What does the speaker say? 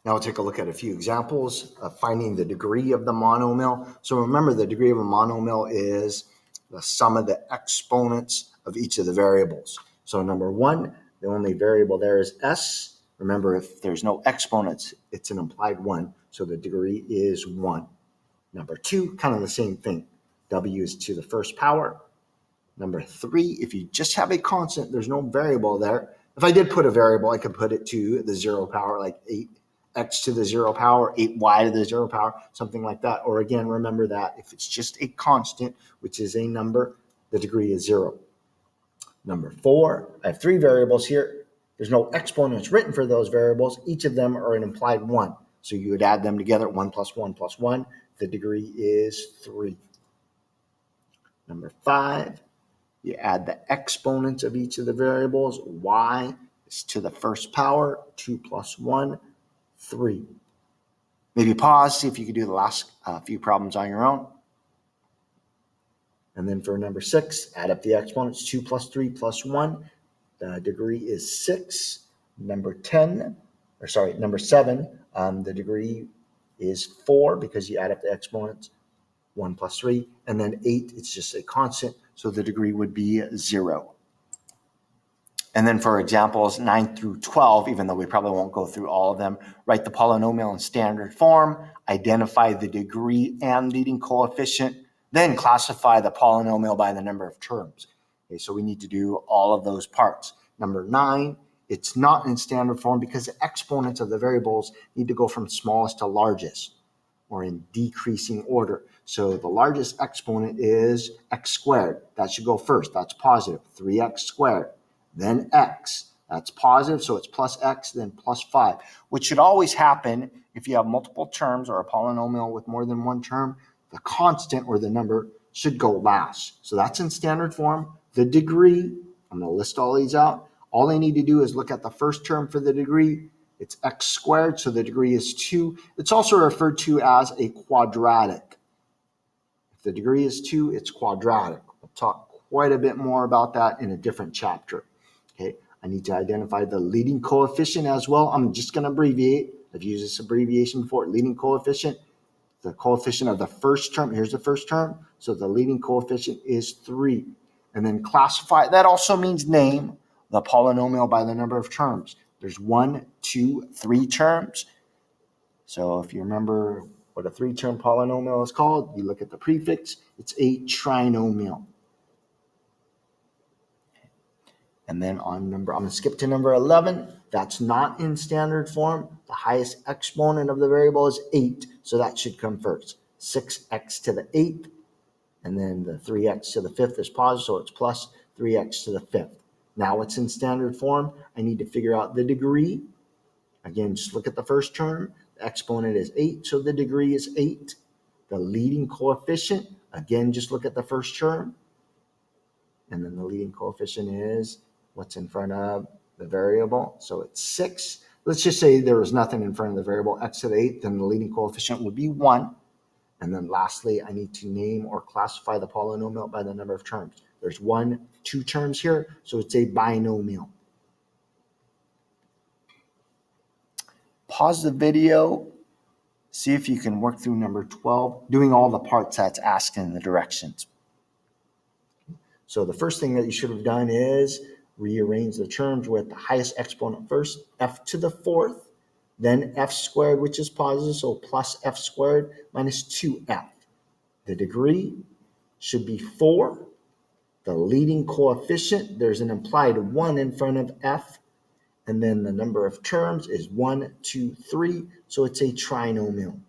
Now we'll take a look at a few examples of finding the degree of the monomial. So remember, the degree of a monomial is the sum of the exponents of each of the variables. So number one, the only variable there is s. Remember, if there's no exponents, it's an implied 1, so the degree is 1. Number two, kind of the same thing. W is to the first power. Number three, if you just have a constant, there's no variable there. If I did put a variable, I could put it to the 0 power, like 8x to the 0 power, 8y to the 0 power, something like that. Or again, remember that if it's just a constant, which is a number, the degree is 0. Number four, I have three variables here. There's no exponents written for those variables. Each of them are an implied 1. So you would add them together, 1 plus 1 plus 1. The degree is 3. Number five, you add the exponents of each of the variables. Y is to the first power, 2 plus 1, 3. Maybe pause, see if you can do the last few problems on your own. And then for number 6, add up the exponents, 2 plus 3 plus 1. The degree is 6. Number 7, the degree is 4 because you add up the exponents, 1 plus 3. And then 8, it's just a constant, so the degree would be 0. And then for examples 9 through 12, even though we probably won't go through all of them, write the polynomial in standard form, identify the degree and leading coefficient, then classify the polynomial by the number of terms. Okay, so we need to do all of those parts. Number 9, it's not in standard form because the exponents of the variables need to go from smallest to largest, or in decreasing order. So the largest exponent is x squared. That should go first. That's positive. 3x squared. Then x. That's positive, so it's plus x, then plus 5, which should always happen if you have multiple terms or a polynomial with more than one term. The constant or the number should go last. So that's in standard form. The degree, I'm going to list all these out. All I need to do is look at the first term for the degree. It's x squared, so the degree is 2. It's also referred to as a quadratic. If the degree is 2, it's quadratic. We'll talk quite a bit more about that in a different chapter. Okay, I need to identify the leading coefficient as well. I'm just going to abbreviate. I've used this abbreviation before. Leading coefficient, the coefficient of the first term. Here's the first term. So the leading coefficient is 3. And then classify. That also means name the polynomial by the number of terms. There's 1, 2, 3 terms. So if you remember what a 3-term polynomial is called, you look at the prefix. It's a trinomial. And then I'm going to skip to number 11. That's not in standard form. The highest exponent of the variable is 8, so that should come first. 6x to the 8th, and then the 3x to the 5th is positive, so it's plus 3x to the 5th. Now it's in standard form. I need to figure out the degree. Again, just look at the first term. The exponent is 8, so the degree is 8. The leading coefficient, again, just look at the first term. And then the leading coefficient is what's in front of the variable. So it's 6. Let's just say there was nothing in front of the variable, x to the 8th, then the leading coefficient would be 1. And then lastly, I need to name or classify the polynomial by the number of terms. There's 1, 2 terms here, so it's a binomial. Pause the video, see if you can work through number 12, doing all the parts that's asked in the directions. So the first thing that you should have done is rearrange the terms with the highest exponent first, f to the 4th, then f squared, which is positive, so plus f squared minus 2f. The degree should be 4. The leading coefficient, there's an implied 1 in front of f, and then the number of terms is 1, 2, 3, so it's a trinomial.